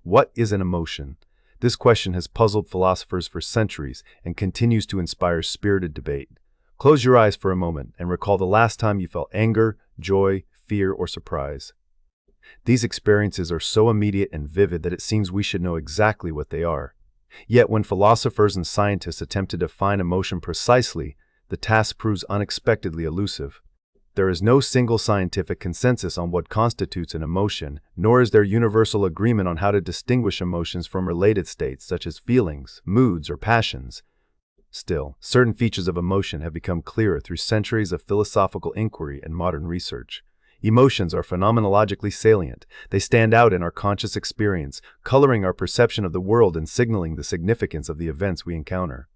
What is an emotion? This question has puzzled philosophers for centuries and continues to inspire spirited debate. Close your eyes for a moment and recall the last time you felt anger, joy, fear, or surprise. These experiences are so immediate and vivid that it seems we should know exactly what they are. Yet when philosophers and scientists attempt to define emotion precisely, the task proves unexpectedly elusive. There is no single scientific consensus on what constitutes an emotion, nor is there universal agreement on how to distinguish emotions from related states such as feelings, moods, or passions. Still, certain features of emotion have become clearer through centuries of philosophical inquiry and modern research. Emotions are phenomenologically salient. They stand out in our conscious experience, coloring our perception of the world and signaling the significance of the events we encounter.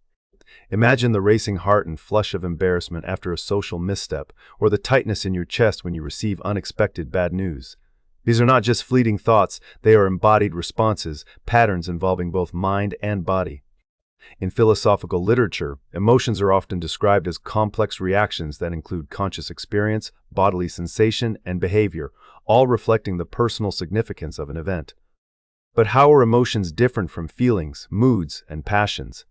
Imagine the racing heart and flush of embarrassment after a social misstep, or the tightness in your chest when you receive unexpected bad news. These are not just fleeting thoughts, they are embodied responses, patterns involving both mind and body. In philosophical literature, emotions are often described as complex reactions that include conscious experience, bodily sensation, and behavior, all reflecting the personal significance of an event. But how are emotions different from feelings, moods, and passions?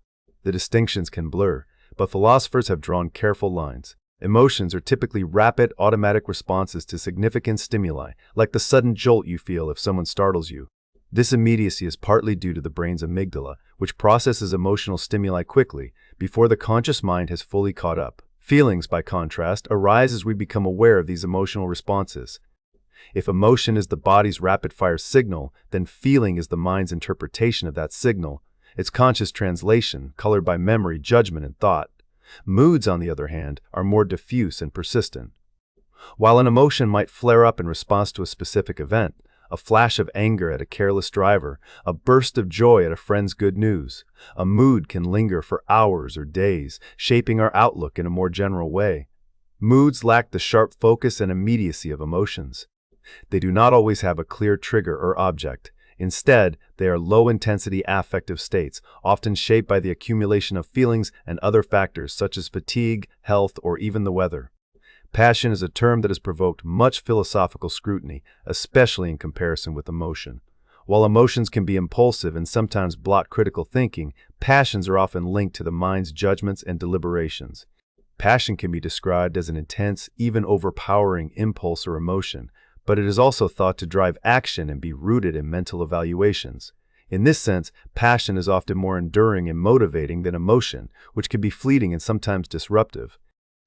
The distinctions can blur, but philosophers have drawn careful lines. Emotions are typically rapid, automatic responses to significant stimuli, like the sudden jolt you feel if someone startles you. This immediacy is partly due to the brain's amygdala, which processes emotional stimuli quickly, before the conscious mind has fully caught up. Feelings, by contrast, arise as we become aware of these emotional responses. If emotion is the body's rapid-fire signal, then feeling is the mind's interpretation of that signal, its conscious translation, colored by memory, judgment, and thought. Moods, on the other hand, are more diffuse and persistent. While an emotion might flare up in response to a specific event, a flash of anger at a careless driver, a burst of joy at a friend's good news, a mood can linger for hours or days, shaping our outlook in a more general way. Moods lack the sharp focus and immediacy of emotions. They do not always have a clear trigger or object. Instead, they are low-intensity affective states, often shaped by the accumulation of feelings and other factors such as fatigue, health, or even the weather. Passion is a term that has provoked much philosophical scrutiny, especially in comparison with emotion. While emotions can be impulsive and sometimes block critical thinking, passions are often linked to the mind's judgments and deliberations. Passion can be described as an intense, even overpowering impulse or emotion, but it is also thought to drive action and be rooted in mental evaluations. In this sense, passion is often more enduring and motivating than emotion, which can be fleeting and sometimes disruptive.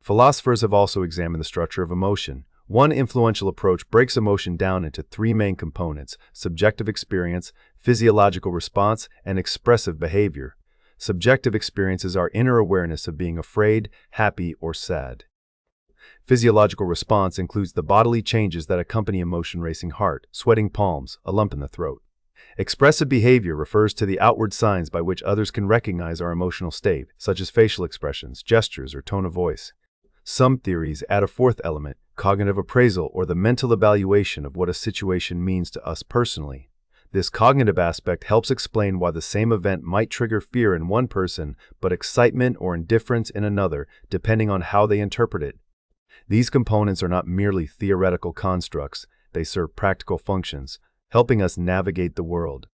Philosophers have also examined the structure of emotion. One influential approach breaks emotion down into three main components: subjective experience, physiological response, and expressive behavior. Subjective experience is our inner awareness of being afraid, happy, or sad. Physiological response includes the bodily changes that accompany a motion-racing heart, sweating palms, a lump in the throat. Expressive behavior refers to the outward signs by which others can recognize our emotional state, such as facial expressions, gestures, or tone of voice. Some theories add a fourth element, cognitive appraisal, or the mental evaluation of what a situation means to us personally. This cognitive aspect helps explain why the same event might trigger fear in one person, but excitement or indifference in another, depending on how they interpret it. These components are not merely theoretical constructs, they serve practical functions, helping us navigate the world.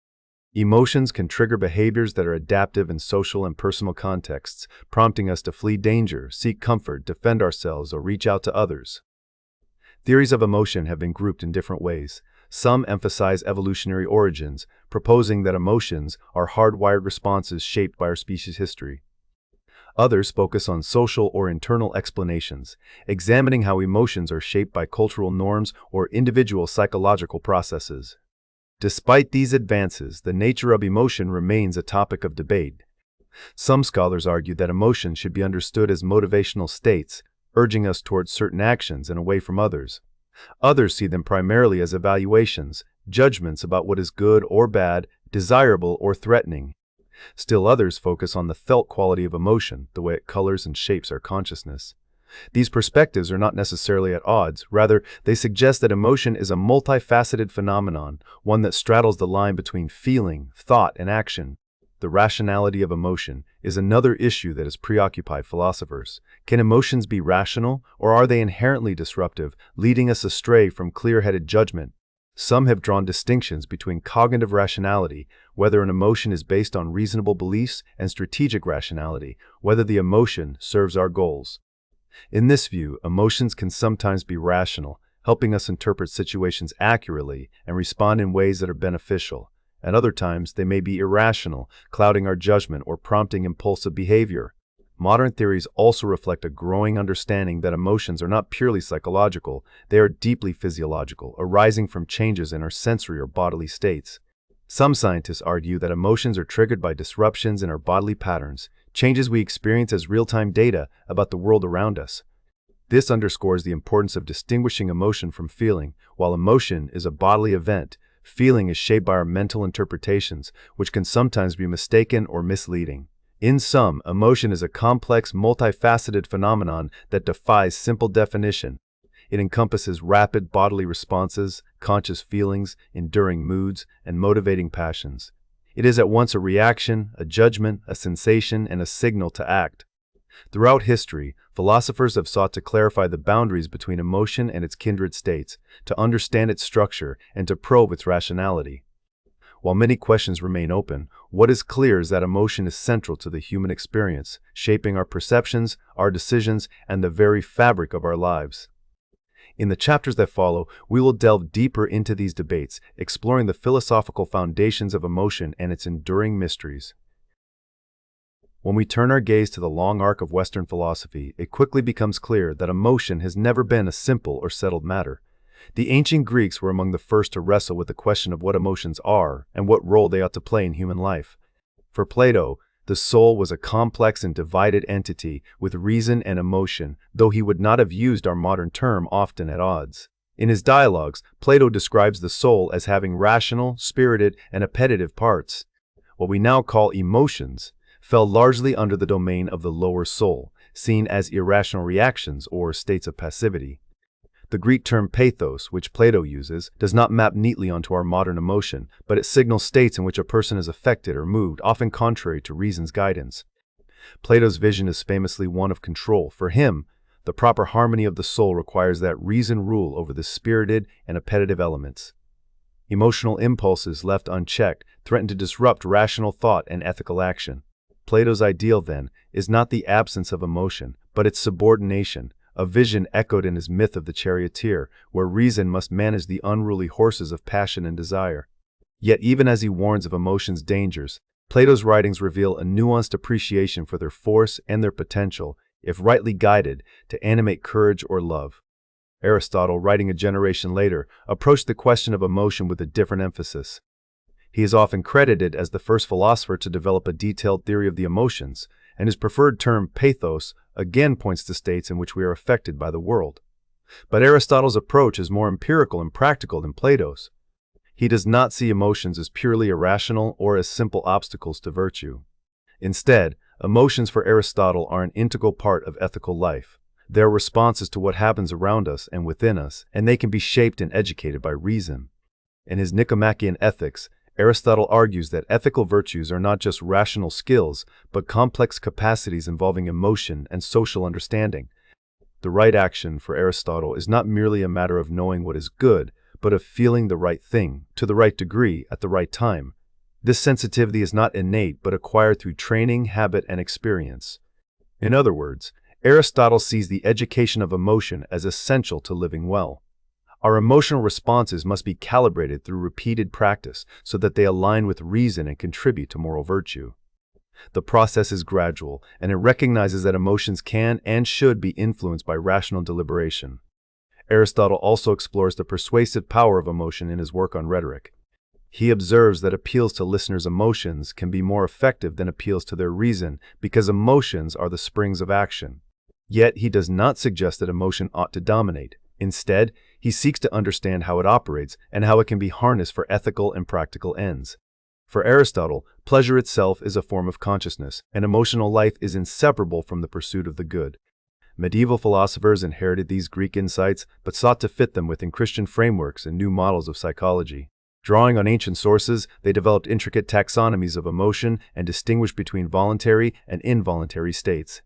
Emotions can trigger behaviors that are adaptive in social and personal contexts, prompting us to flee danger, seek comfort, defend ourselves, or reach out to others. Theories of emotion have been grouped in different ways. Some emphasize evolutionary origins, proposing that emotions are hardwired responses shaped by our species' history. Others focus on social or internal explanations, examining how emotions are shaped by cultural norms or individual psychological processes. Despite these advances, the nature of emotion remains a topic of debate. Some scholars argue that emotions should be understood as motivational states, urging us towards certain actions and away from others. Others see them primarily as evaluations, judgments about what is good or bad, desirable or threatening. Still others focus on the felt quality of emotion, the way it colors and shapes our consciousness. These perspectives are not necessarily at odds, rather, they suggest that emotion is a multifaceted phenomenon, one that straddles the line between feeling, thought, and action. The rationality of emotion is another issue that has preoccupied philosophers. Can emotions be rational, or are they inherently disruptive, leading us astray from clear-headed judgment? Some have drawn distinctions between cognitive rationality, whether an emotion is based on reasonable beliefs, and strategic rationality, whether the emotion serves our goals. In this view, emotions can sometimes be rational, helping us interpret situations accurately and respond in ways that are beneficial. At other times, they may be irrational, clouding our judgment or prompting impulsive behavior. Modern theories also reflect a growing understanding that emotions are not purely psychological, they are deeply physiological, arising from changes in our sensory or bodily states. Some scientists argue that emotions are triggered by disruptions in our bodily patterns, changes we experience as real-time data about the world around us. This underscores the importance of distinguishing emotion from feeling. While emotion is a bodily event, feeling is shaped by our mental interpretations, which can sometimes be mistaken or misleading. In sum, emotion is a complex, multifaceted phenomenon that defies simple definition. It encompasses rapid bodily responses, conscious feelings, enduring moods, and motivating passions. It is at once a reaction, a judgment, a sensation, and a signal to act. Throughout history, philosophers have sought to clarify the boundaries between emotion and its kindred states, to understand its structure, and to probe its rationality. While many questions remain open, what is clear is that emotion is central to the human experience, shaping our perceptions, our decisions, and the very fabric of our lives. In the chapters that follow, we will delve deeper into these debates, exploring the philosophical foundations of emotion and its enduring mysteries. When we turn our gaze to the long arc of Western philosophy, it quickly becomes clear that emotion has never been a simple or settled matter. The ancient Greeks were among the first to wrestle with the question of what emotions are and what role they ought to play in human life. For Plato, the soul was a complex and divided entity with reason and emotion, though he would not have used our modern term often at odds. In his dialogues, Plato describes the soul as having rational, spirited, and appetitive parts. What we now call emotions fell largely under the domain of the lower soul, seen as irrational reactions or states of passivity. The Greek term pathos, which Plato uses, does not map neatly onto our modern emotion, but it signals states in which a person is affected or moved, often contrary to reason's guidance. Plato's vision is famously one of control. For him, the proper harmony of the soul requires that reason rule over the spirited and appetitive elements. Emotional impulses left unchecked threaten to disrupt rational thought and ethical action. Plato's ideal, then, is not the absence of emotion, but its subordination, a vision echoed in his myth of the charioteer, where reason must manage the unruly horses of passion and desire. Yet even as he warns of emotion's dangers, Plato's writings reveal a nuanced appreciation for their force and their potential, if rightly guided, to animate courage or love. Aristotle, writing a generation later, approached the question of emotion with a different emphasis. He is often credited as the first philosopher to develop a detailed theory of the emotions, and his preferred term, pathos, again points to states in which we are affected by the world. But Aristotle's approach is more empirical and practical than Plato's. He does not see emotions as purely irrational or as simple obstacles to virtue. Instead, emotions for Aristotle are an integral part of ethical life. They are responses to what happens around us and within us, and they can be shaped and educated by reason. In his Nicomachean Ethics, Aristotle argues that ethical virtues are not just rational skills, but complex capacities involving emotion and social understanding. The right action for Aristotle is not merely a matter of knowing what is good, but of feeling the right thing, to the right degree, at the right time. This sensitivity is not innate, but acquired through training, habit, and experience. In other words, Aristotle sees the education of emotion as essential to living well. Our emotional responses must be calibrated through repeated practice so that they align with reason and contribute to moral virtue. The process is gradual, and it recognizes that emotions can and should be influenced by rational deliberation. Aristotle also explores the persuasive power of emotion in his work on rhetoric. He observes that appeals to listeners' emotions can be more effective than appeals to their reason because emotions are the springs of action. Yet he does not suggest that emotion ought to dominate. Instead, he seeks to understand how it operates and how it can be harnessed for ethical and practical ends. For Aristotle, pleasure itself is a form of consciousness, and emotional life is inseparable from the pursuit of the good. Medieval philosophers inherited these Greek insights but sought to fit them within Christian frameworks and new models of psychology. Drawing on ancient sources, they developed intricate taxonomies of emotion and distinguished between voluntary and involuntary states.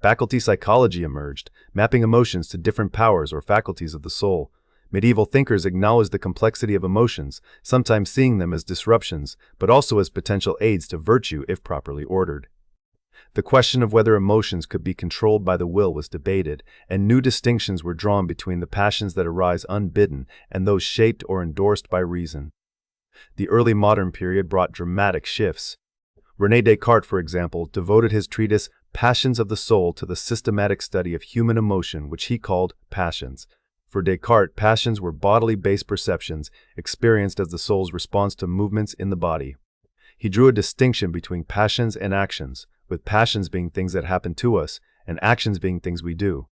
Faculty psychology emerged, mapping emotions to different powers or faculties of the soul. Medieval thinkers acknowledged the complexity of emotions, sometimes seeing them as disruptions, but also as potential aids to virtue if properly ordered. The question of whether emotions could be controlled by the will was debated, and new distinctions were drawn between the passions that arise unbidden and those shaped or endorsed by reason. The early modern period brought dramatic shifts. René Descartes, for example, devoted his treatise Passions of the Soul to the systematic study of human emotion, which he called passions. For Descartes, passions were bodily-based perceptions experienced as the soul's response to movements in the body. He drew a distinction between passions and actions, with passions being things that happen to us and actions being things we do.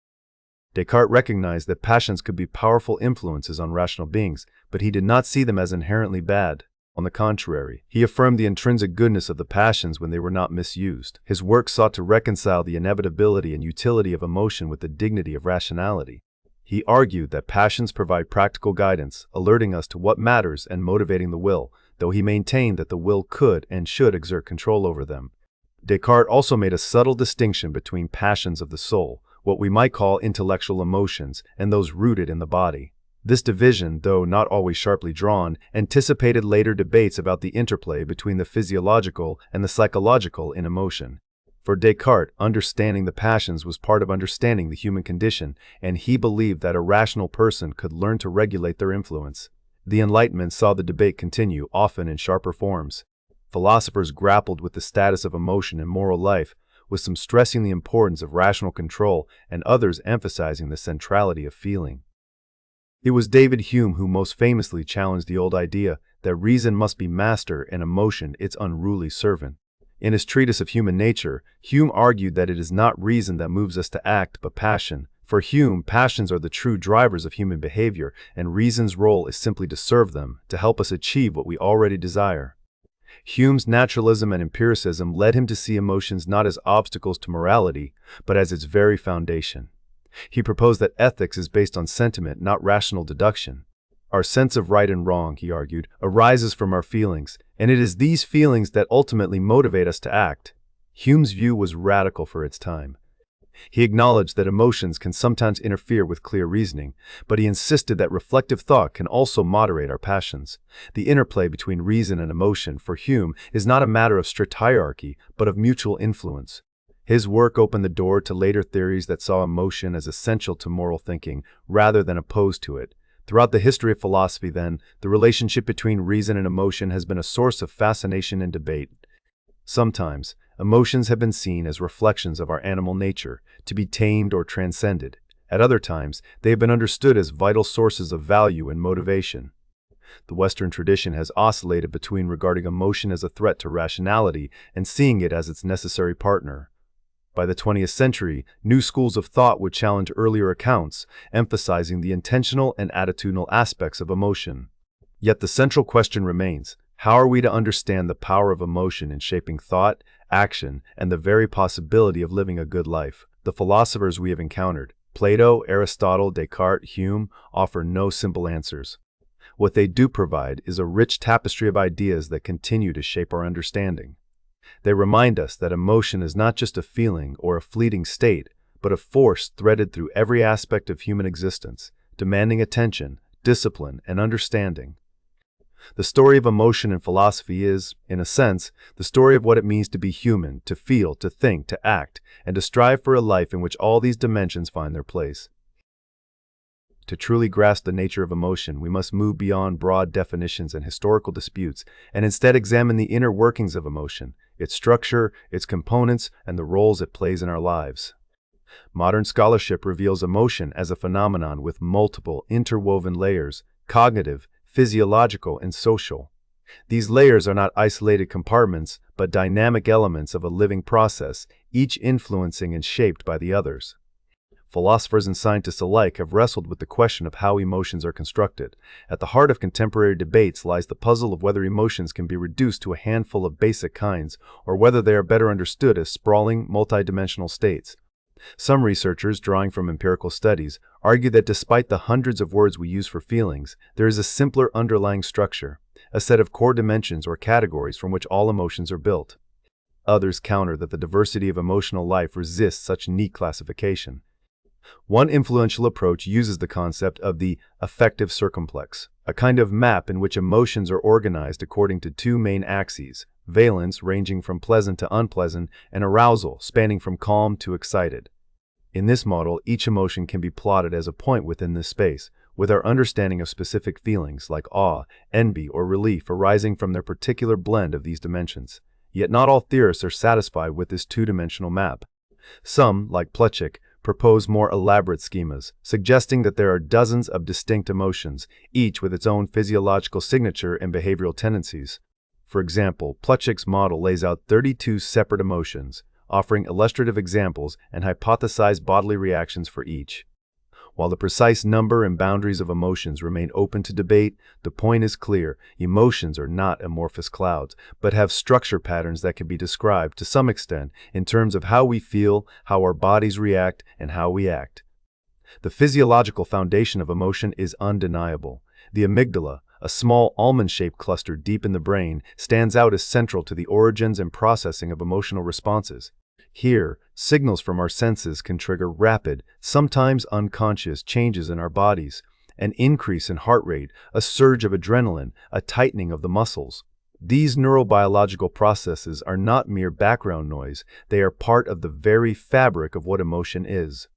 Descartes recognized that passions could be powerful influences on rational beings, but he did not see them as inherently bad. On the contrary, he affirmed the intrinsic goodness of the passions when they were not misused. His work sought to reconcile the inevitability and utility of emotion with the dignity of rationality. He argued that passions provide practical guidance, alerting us to what matters and motivating the will, though he maintained that the will could and should exert control over them. Descartes also made a subtle distinction between passions of the soul, what we might call intellectual emotions, and those rooted in the body. This division, though not always sharply drawn, anticipated later debates about the interplay between the physiological and the psychological in emotion. For Descartes, understanding the passions was part of understanding the human condition, and he believed that a rational person could learn to regulate their influence. The Enlightenment saw the debate continue, often in sharper forms. Philosophers grappled with the status of emotion in moral life, with some stressing the importance of rational control and others emphasizing the centrality of feeling. It was David Hume who most famously challenged the old idea that reason must be master and emotion its unruly servant. In his treatise of human nature, Hume argued that it is not reason that moves us to act, but passion. For Hume, passions are the true drivers of human behavior, and reason's role is simply to serve them, to help us achieve what we already desire. Hume's naturalism and empiricism led him to see emotions not as obstacles to morality, but as its very foundation. He proposed that ethics is based on sentiment, not rational deduction. Our sense of right and wrong, he argued, arises from our feelings, and it is these feelings that ultimately motivate us to act. Hume's view was radical for its time. He acknowledged that emotions can sometimes interfere with clear reasoning, but he insisted that reflective thought can also moderate our passions. The interplay between reason and emotion, for Hume, is not a matter of strict hierarchy, but of mutual influence. His work opened the door to later theories that saw emotion as essential to moral thinking, rather than opposed to it. Throughout the history of philosophy, then, the relationship between reason and emotion has been a source of fascination and debate. Sometimes, emotions have been seen as reflections of our animal nature, to be tamed or transcended. At other times, they have been understood as vital sources of value and motivation. The Western tradition has oscillated between regarding emotion as a threat to rationality and seeing it as its necessary partner. By the 20th century, new schools of thought would challenge earlier accounts, emphasizing the intentional and attitudinal aspects of emotion. Yet the central question remains: how are we to understand the power of emotion in shaping thought, action, and the very possibility of living a good life? The philosophers we have encountered, Plato, Aristotle, Descartes, Hume, offer no simple answers. What they do provide is a rich tapestry of ideas that continue to shape our understanding. They remind us that emotion is not just a feeling or a fleeting state, but a force threaded through every aspect of human existence, demanding attention, discipline, and understanding. The story of emotion in philosophy is, in a sense, the story of what it means to be human, to feel, to think, to act, and to strive for a life in which all these dimensions find their place. To truly grasp the nature of emotion, we must move beyond broad definitions and historical disputes, and instead examine the inner workings of emotion, its structure, its components, and the roles it plays in our lives. Modern scholarship reveals emotion as a phenomenon with multiple, interwoven layers: cognitive, physiological, and social. These layers are not isolated compartments, but dynamic elements of a living process, each influencing and shaped by the others. Philosophers and scientists alike have wrestled with the question of how emotions are constructed. At the heart of contemporary debates lies the puzzle of whether emotions can be reduced to a handful of basic kinds, or whether they are better understood as sprawling, multidimensional states. Some researchers, drawing from empirical studies, argue that despite the hundreds of words we use for feelings, there is a simpler underlying structure, a set of core dimensions or categories from which all emotions are built. Others counter that the diversity of emotional life resists such neat classification. One influential approach uses the concept of the affective circumplex, a kind of map in which emotions are organized according to two main axes: valence, ranging from pleasant to unpleasant, and arousal, spanning from calm to excited. In this model, each emotion can be plotted as a point within this space, with our understanding of specific feelings like awe, envy, or relief arising from their particular blend of these dimensions. Yet not all theorists are satisfied with this two-dimensional map. Some, like Plutchik, propose more elaborate schemas, suggesting that there are dozens of distinct emotions, each with its own physiological signature and behavioral tendencies. For example, Plutchik's model lays out 32 separate emotions, offering illustrative examples and hypothesized bodily reactions for each. While the precise number and boundaries of emotions remain open to debate, the point is clear: emotions are not amorphous clouds, but have structure patterns that can be described, to some extent, in terms of how we feel, how our bodies react, and how we act. The physiological foundation of emotion is undeniable. The amygdala, a small almond-shaped cluster deep in the brain, stands out as central to the origins and processing of emotional responses. Here, signals from our senses can trigger rapid, sometimes unconscious changes in our bodies: an increase in heart rate, a surge of adrenaline, a tightening of the muscles. These neurobiological processes are not mere background noise, they are part of the very fabric of what emotion is.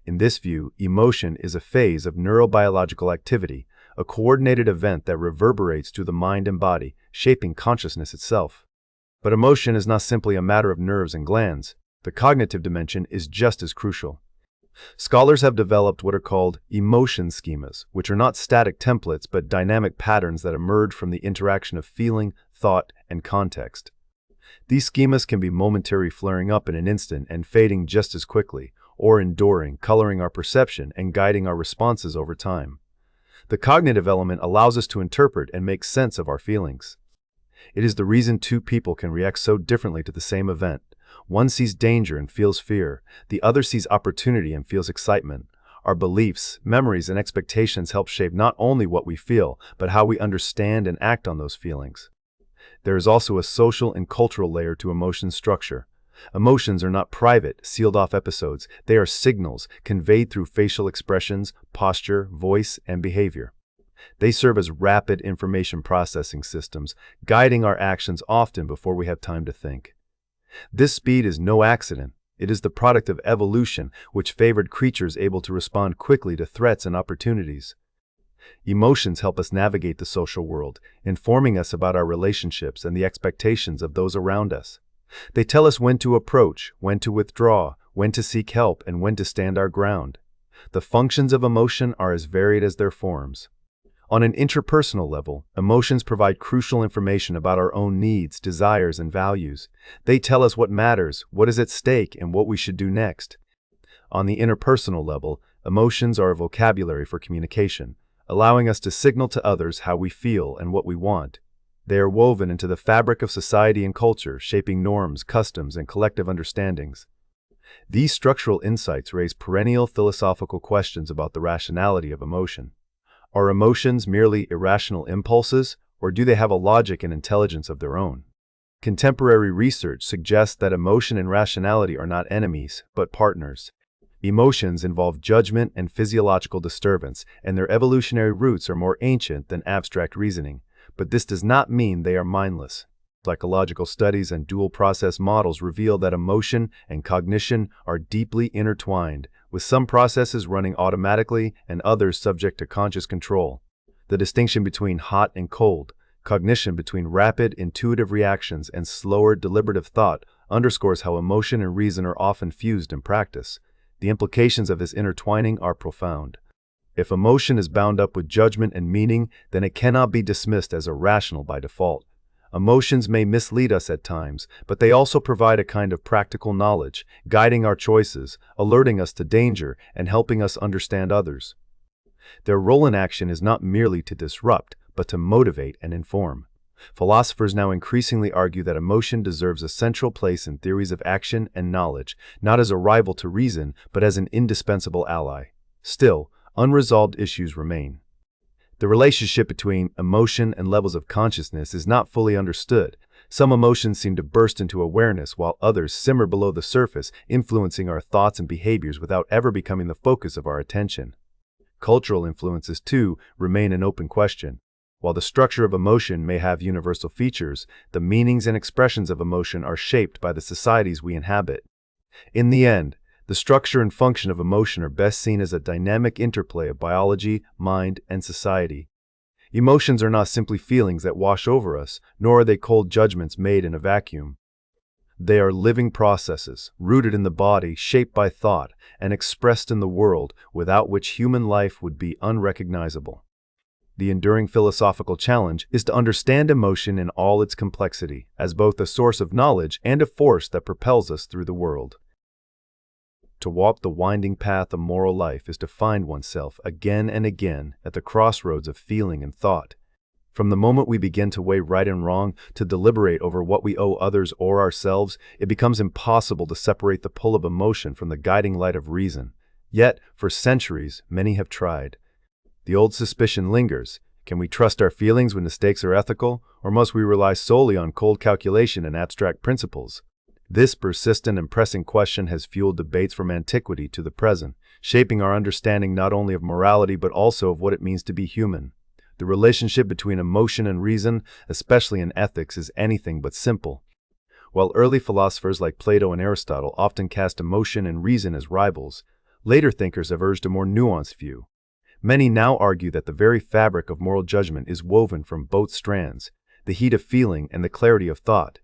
In this view, emotion is a phase of neurobiological activity, a coordinated event that reverberates through the mind and body, shaping consciousness itself. But emotion is not simply a matter of nerves and glands. The cognitive dimension is just as crucial. Scholars have developed what are called emotion schemas, which are not static templates but dynamic patterns that emerge from the interaction of feeling, thought, and context. These schemas can be momentary, flaring up in an instant and fading just as quickly, or enduring, coloring our perception and guiding our responses over time. The cognitive element allows us to interpret and make sense of our feelings. It is the reason two people can react so differently to the same event. One sees danger and feels fear. The other sees opportunity and feels excitement. Our beliefs, memories, and expectations help shape not only what we feel, but how we understand and act on those feelings. There is also a social and cultural layer to emotion structure. Emotions are not private, sealed-off episodes. They are signals conveyed through facial expressions, posture, voice, and behavior. They serve as rapid information processing systems, guiding our actions often before we have time to think. This speed is no accident. It is the product of evolution, which favored creatures able to respond quickly to threats and opportunities. Emotions help us navigate the social world, informing us about our relationships and the expectations of those around us. They tell us when to approach, when to withdraw, when to seek help, and when to stand our ground. The functions of emotion are as varied as their forms. On an interpersonal level, emotions provide crucial information about our own needs, desires, and values. They tell us what matters, what is at stake, and what we should do next. On the interpersonal level, emotions are a vocabulary for communication, allowing us to signal to others how we feel and what we want. They are woven into the fabric of society and culture, shaping norms, customs, and collective understandings. These structural insights raise perennial philosophical questions about the rationality of emotion. Are emotions merely irrational impulses, or do they have a logic and intelligence of their own? Contemporary research suggests that emotion and rationality are not enemies, but partners. Emotions involve judgment and physiological disturbance, and their evolutionary roots are more ancient than abstract reasoning. But this does not mean they are mindless. Psychological studies and dual-process models reveal that emotion and cognition are deeply intertwined, with some processes running automatically and others subject to conscious control. The distinction between hot and cold, cognition between rapid, intuitive reactions and slower, deliberative thought, underscores how emotion and reason are often fused in practice. The implications of this intertwining are profound. If emotion is bound up with judgment and meaning, then it cannot be dismissed as irrational by default. Emotions may mislead us at times, but they also provide a kind of practical knowledge, guiding our choices, alerting us to danger, and helping us understand others. Their role in action is not merely to disrupt, but to motivate and inform. Philosophers now increasingly argue that emotion deserves a central place in theories of action and knowledge, not as a rival to reason, but as an indispensable ally. Still, unresolved issues remain. The relationship between emotion and levels of consciousness is not fully understood. Some emotions seem to burst into awareness while others simmer below the surface, influencing our thoughts and behaviors without ever becoming the focus of our attention. Cultural influences, too, remain an open question. While the structure of emotion may have universal features, the meanings and expressions of emotion are shaped by the societies we inhabit. In the end, the structure and function of emotion are best seen as a dynamic interplay of biology, mind, and society. Emotions are not simply feelings that wash over us, nor are they cold judgments made in a vacuum. They are living processes, rooted in the body, shaped by thought, and expressed in the world, without which human life would be unrecognizable. The enduring philosophical challenge is to understand emotion in all its complexity, as both a source of knowledge and a force that propels us through the world. To walk the winding path of moral life is to find oneself again and again at the crossroads of feeling and thought. From the moment we begin to weigh right and wrong, to deliberate over what we owe others or ourselves, it becomes impossible to separate the pull of emotion from the guiding light of reason. Yet, for centuries, many have tried. The old suspicion lingers. Can we trust our feelings when the stakes are ethical, or must we rely solely on cold calculation and abstract principles? This persistent and pressing question has fueled debates from antiquity to the present, shaping our understanding not only of morality but also of what it means to be human. The relationship between emotion and reason, especially in ethics, is anything but simple. While early philosophers like Plato and Aristotle often cast emotion and reason as rivals, later thinkers have urged a more nuanced view. Many now argue that the very fabric of moral judgment is woven from both strands, the heat of feeling and the clarity of thought.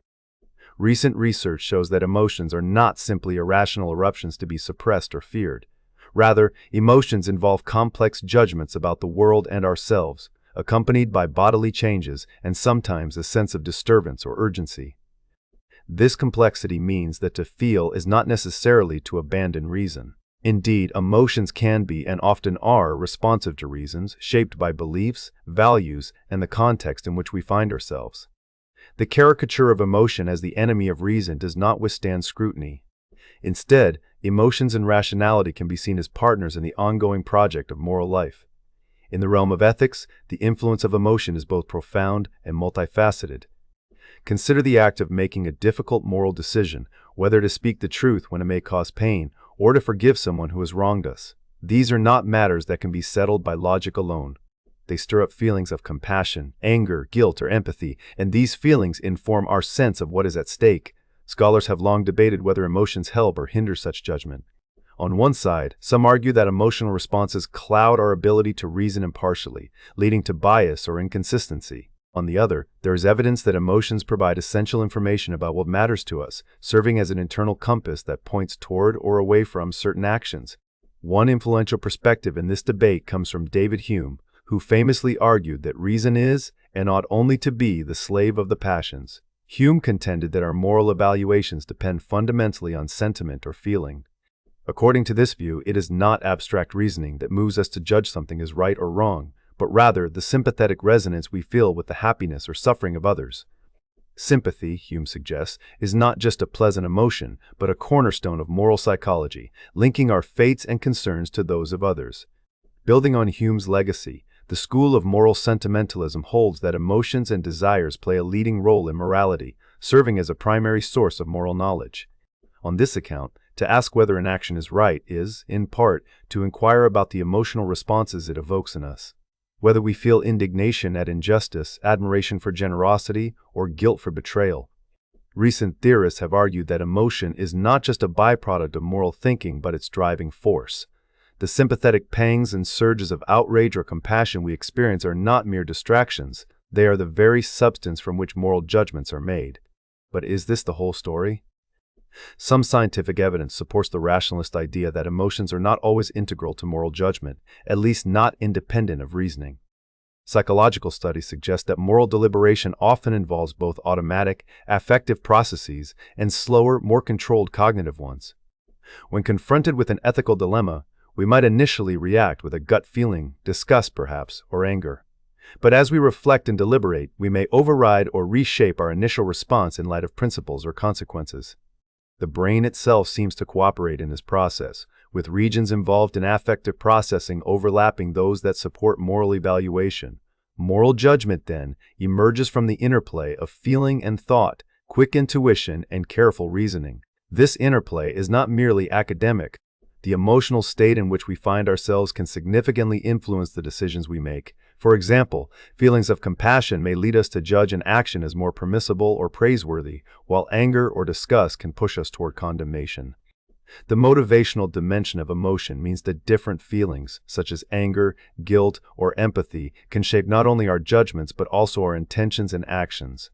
Recent research shows that emotions are not simply irrational eruptions to be suppressed or feared. Rather, emotions involve complex judgments about the world and ourselves, accompanied by bodily changes and sometimes a sense of disturbance or urgency. This complexity means that to feel is not necessarily to abandon reason. Indeed, emotions can be and often are responsive to reasons, shaped by beliefs, values, and the context in which we find ourselves. The caricature of emotion as the enemy of reason does not withstand scrutiny. Instead, emotions and rationality can be seen as partners in the ongoing project of moral life. In the realm of ethics, the influence of emotion is both profound and multifaceted. Consider the act of making a difficult moral decision, whether to speak the truth when it may cause pain, or to forgive someone who has wronged us. These are not matters that can be settled by logic alone. They stir up feelings of compassion, anger, guilt, or empathy, and these feelings inform our sense of what is at stake. Scholars have long debated whether emotions help or hinder such judgment. On one side, some argue that emotional responses cloud our ability to reason impartially, leading to bias or inconsistency. On the other, there is evidence that emotions provide essential information about what matters to us, serving as an internal compass that points toward or away from certain actions. One influential perspective in this debate comes from David Hume, who famously argued that reason is, and ought only to be, the slave of the passions. Hume contended that our moral evaluations depend fundamentally on sentiment or feeling. According to this view, it is not abstract reasoning that moves us to judge something as right or wrong, but rather the sympathetic resonance we feel with the happiness or suffering of others. Sympathy, Hume suggests, is not just a pleasant emotion, but a cornerstone of moral psychology, linking our fates and concerns to those of others. Building on Hume's legacy, the school of moral sentimentalism holds that emotions and desires play a leading role in morality, serving as a primary source of moral knowledge. On this account, to ask whether an action is right is, in part, to inquire about the emotional responses it evokes in us. Whether we feel indignation at injustice, admiration for generosity, or guilt for betrayal. Recent theorists have argued that emotion is not just a byproduct of moral thinking, but its driving force. The sympathetic pangs and surges of outrage or compassion we experience are not mere distractions. They are the very substance from which moral judgments are made. But is this the whole story? Some scientific evidence supports the rationalist idea that emotions are not always integral to moral judgment, at least not independent of reasoning. Psychological studies suggest that moral deliberation often involves both automatic, affective processes and slower, more controlled cognitive ones. When confronted with an ethical dilemma, we might initially react with a gut feeling, disgust perhaps, or anger. But as we reflect and deliberate, we may override or reshape our initial response in light of principles or consequences. The brain itself seems to cooperate in this process, with regions involved in affective processing overlapping those that support moral evaluation. Moral judgment, then, emerges from the interplay of feeling and thought, quick intuition, and careful reasoning. This interplay is not merely academic. The emotional state in which we find ourselves can significantly influence the decisions we make. For example, feelings of compassion may lead us to judge an action as more permissible or praiseworthy, while anger or disgust can push us toward condemnation. The motivational dimension of emotion means that different feelings, such as anger, guilt, or empathy, can shape not only our judgments but also our intentions and actions.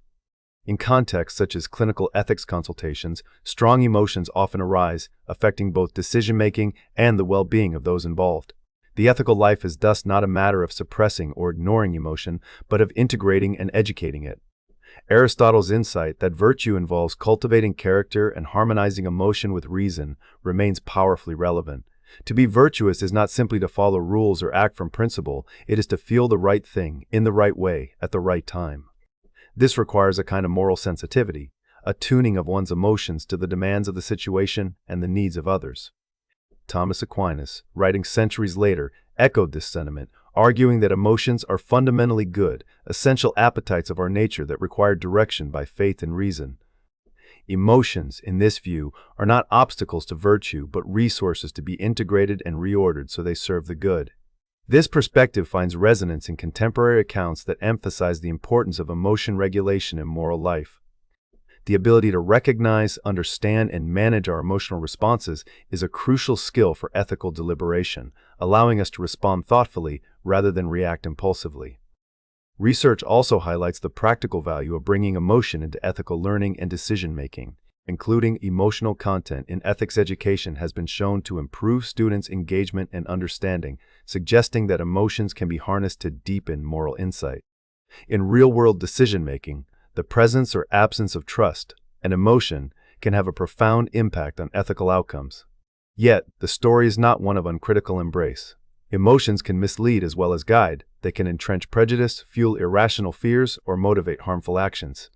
In contexts such as clinical ethics consultations, strong emotions often arise, affecting both decision-making and the well-being of those involved. The ethical life is thus not a matter of suppressing or ignoring emotion, but of integrating and educating it. Aristotle's insight that virtue involves cultivating character and harmonizing emotion with reason remains powerfully relevant. To be virtuous is not simply to follow rules or act from principle, it is to feel the right thing, in the right way, at the right time. This requires a kind of moral sensitivity, a tuning of one's emotions to the demands of the situation and the needs of others. Thomas Aquinas, writing centuries later, echoed this sentiment, arguing that emotions are fundamentally good, essential appetites of our nature that require direction by faith and reason. Emotions, in this view, are not obstacles to virtue but resources to be integrated and reordered so they serve the good. This perspective finds resonance in contemporary accounts that emphasize the importance of emotion regulation in moral life. The ability to recognize, understand, and manage our emotional responses is a crucial skill for ethical deliberation, allowing us to respond thoughtfully rather than react impulsively. Research also highlights the practical value of bringing emotion into ethical learning and decision-making. Including emotional content in ethics education has been shown to improve students' engagement and understanding, suggesting that emotions can be harnessed to deepen moral insight. In real-world decision-making, the presence or absence of trust and emotion can have a profound impact on ethical outcomes. Yet, the story is not one of uncritical embrace. Emotions can mislead as well as guide. They can entrench prejudice, fuel irrational fears, or motivate harmful actions.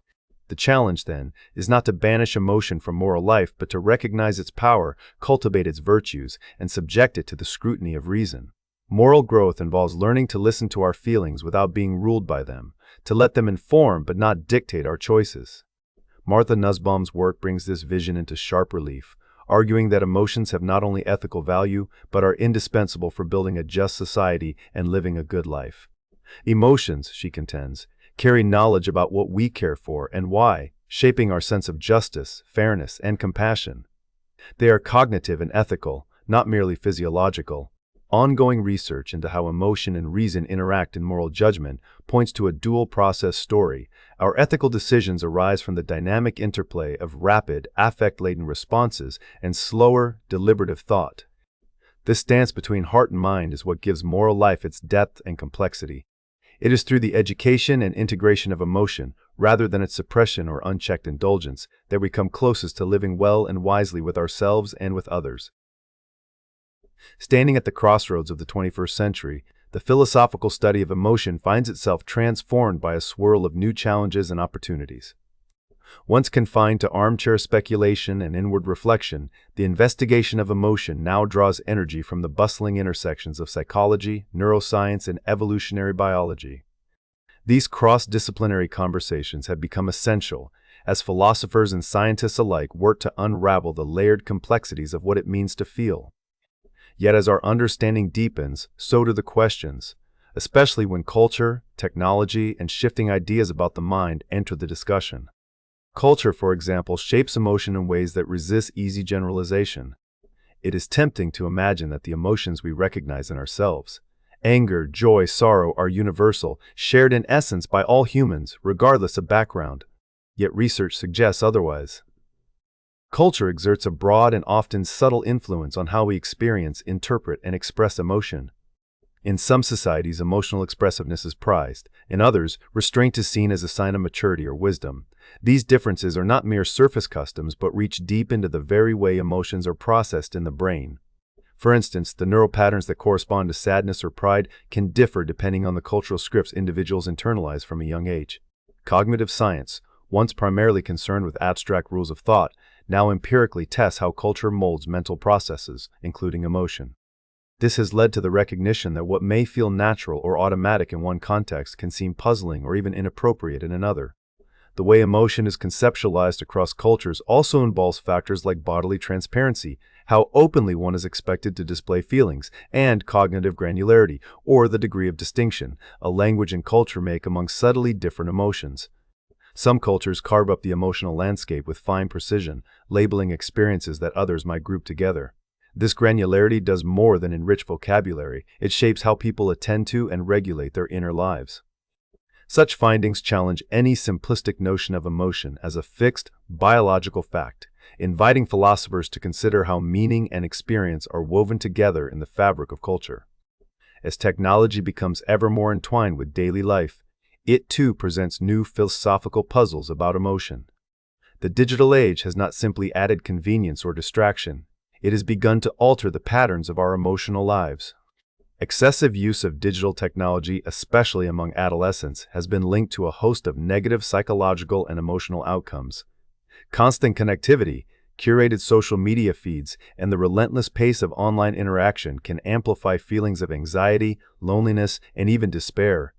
The challenge, then, is not to banish emotion from moral life, but to recognize its power, cultivate its virtues, and subject it to the scrutiny of reason. Moral growth involves learning to listen to our feelings without being ruled by them, to let them inform but not dictate our choices. Martha Nussbaum's work brings this vision into sharp relief, arguing that emotions have not only ethical value, but are indispensable for building a just society and living a good life. Emotions, she contends, carry knowledge about what we care for and why, shaping our sense of justice, fairness, and compassion. They are cognitive and ethical, not merely physiological. Ongoing research into how emotion and reason interact in moral judgment points to a dual-process story. Our ethical decisions arise from the dynamic interplay of rapid, affect-laden responses and slower, deliberative thought. This dance between heart and mind is what gives moral life its depth and complexity. It is through the education and integration of emotion, rather than its suppression or unchecked indulgence, that we come closest to living well and wisely with ourselves and with others. Standing at the crossroads of the 21st century, the philosophical study of emotion finds itself transformed by a swirl of new challenges and opportunities. Once confined to armchair speculation and inward reflection, the investigation of emotion now draws energy from the bustling intersections of psychology, neuroscience, and evolutionary biology. These cross-disciplinary conversations have become essential as philosophers and scientists alike work to unravel the layered complexities of what it means to feel. Yet as our understanding deepens, so do the questions, especially when culture, technology, and shifting ideas about the mind enter the discussion. Culture, for example, shapes emotion in ways that resist easy generalization. It is tempting to imagine that the emotions we recognize in ourselves, anger, joy, sorrow, are universal, shared in essence by all humans, regardless of background. Yet research suggests otherwise. Culture exerts a broad and often subtle influence on how we experience, interpret, and express emotion. In some societies, emotional expressiveness is prized. In others, restraint is seen as a sign of maturity or wisdom. These differences are not mere surface customs, but reach deep into the very way emotions are processed in the brain. For instance, the neural patterns that correspond to sadness or pride can differ depending on the cultural scripts individuals internalize from a young age. Cognitive science, once primarily concerned with abstract rules of thought, now empirically tests how culture molds mental processes, including emotion. This has led to the recognition that what may feel natural or automatic in one context can seem puzzling or even inappropriate in another. The way emotion is conceptualized across cultures also involves factors like bodily transparency, how openly one is expected to display feelings, and cognitive granularity, or the degree of distinction a language and culture make among subtly different emotions. Some cultures carve up the emotional landscape with fine precision, labeling experiences that others might group together. This granularity does more than enrich vocabulary, it shapes how people attend to and regulate their inner lives. Such findings challenge any simplistic notion of emotion as a fixed, biological fact, inviting philosophers to consider how meaning and experience are woven together in the fabric of culture. As technology becomes ever more entwined with daily life, it too presents new philosophical puzzles about emotion. The digital age has not simply added convenience or distraction, it has begun to alter the patterns of our emotional lives. Excessive use of digital technology, especially among adolescents, has been linked to a host of negative psychological and emotional outcomes. Constant connectivity, curated social media feeds, and the relentless pace of online interaction can amplify feelings of anxiety, loneliness, and even despair.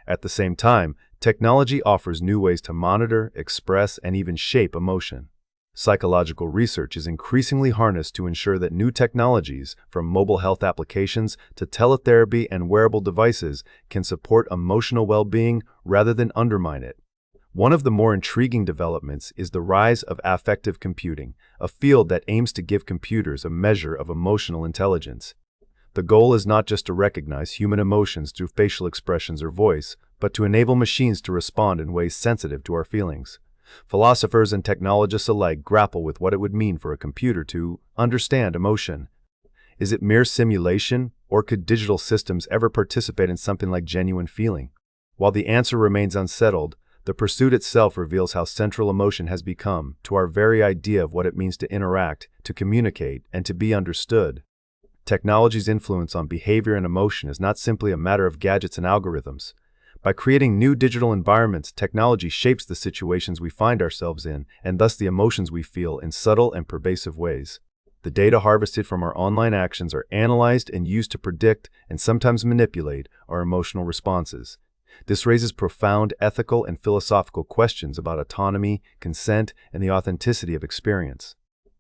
At the same time, technology offers new ways to monitor, express, and even shape emotion. Psychological research is increasingly harnessed to ensure that new technologies, from mobile health applications to teletherapy and wearable devices, can support emotional well-being rather than undermine it. One of the more intriguing developments is the rise of affective computing, a field that aims to give computers a measure of emotional intelligence. The goal is not just to recognize human emotions through facial expressions or voice, but to enable machines to respond in ways sensitive to our feelings. Philosophers and technologists alike grapple with what it would mean for a computer to understand emotion. Is it mere simulation, or could digital systems ever participate in something like genuine feeling? While the answer remains unsettled, the pursuit itself reveals how central emotion has become to our very idea of what it means to interact, to communicate, and to be understood. Technology's influence on behavior and emotion is not simply a matter of gadgets and algorithms. By creating new digital environments, technology shapes the situations we find ourselves in, and thus the emotions we feel in subtle and pervasive ways. The data harvested from our online actions are analyzed and used to predict and sometimes manipulate our emotional responses. This raises profound ethical and philosophical questions about autonomy, consent, and the authenticity of experience.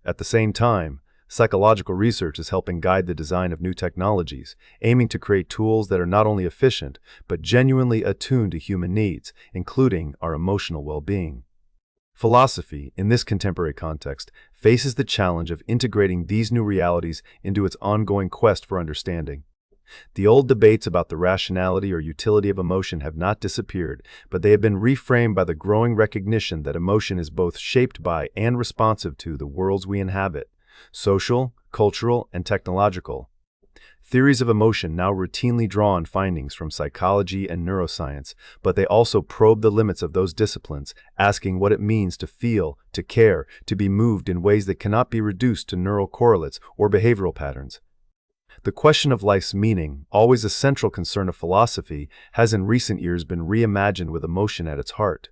At the same time, psychological research is helping guide the design of new technologies, aiming to create tools that are not only efficient, but genuinely attuned to human needs, including our emotional well-being. Philosophy, in this contemporary context, faces the challenge of integrating these new realities into its ongoing quest for understanding. The old debates about the rationality or utility of emotion have not disappeared, but they have been reframed by the growing recognition that emotion is both shaped by and responsive to the worlds we inhabit. Social, cultural, and technological. Theories of emotion now routinely draw on findings from psychology and neuroscience, but they also probe the limits of those disciplines, asking what it means to feel, to care, to be moved in ways that cannot be reduced to neural correlates or behavioral patterns. The question of life's meaning, always a central concern of philosophy, has in recent years been reimagined with emotion at its heart.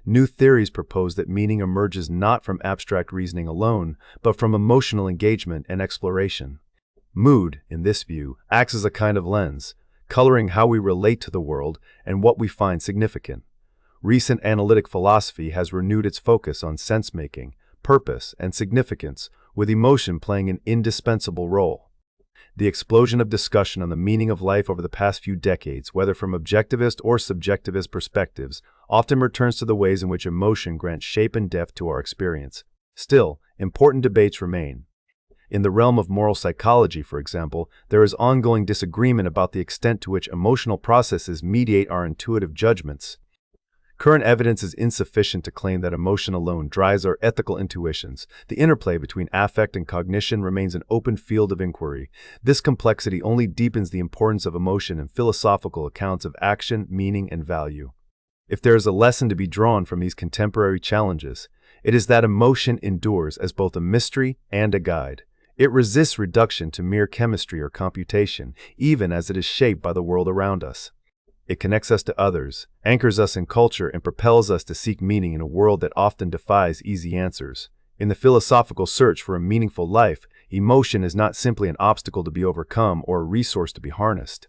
New theories propose that meaning emerges not from abstract reasoning alone, but from emotional engagement and exploration. Mood, in this view, acts as a kind of lens, coloring how we relate to the world and what we find significant. Recent analytic philosophy has renewed its focus on sense-making, purpose, and significance, with emotion playing an indispensable role. The explosion of discussion on the meaning of life over the past few decades, whether from objectivist or subjectivist perspectives, often returns to the ways in which emotion grants shape and depth to our experience. Still, important debates remain. In the realm of moral psychology, for example, there is ongoing disagreement about the extent to which emotional processes mediate our intuitive judgments. Current evidence is insufficient to claim that emotion alone drives our ethical intuitions. The interplay between affect and cognition remains an open field of inquiry. This complexity only deepens the importance of emotion in philosophical accounts of action, meaning, and value. If there is a lesson to be drawn from these contemporary challenges, it is that emotion endures as both a mystery and a guide. It resists reduction to mere chemistry or computation, even as it is shaped by the world around us. It connects us to others, anchors us in culture, and propels us to seek meaning in a world that often defies easy answers. In the philosophical search for a meaningful life, Emotion is not simply an obstacle to be overcome or a resource to be harnessed.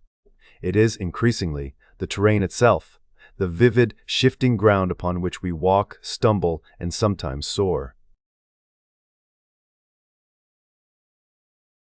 It is, increasingly, the terrain itself, the vivid, shifting ground upon which we walk, stumble, and sometimes soar.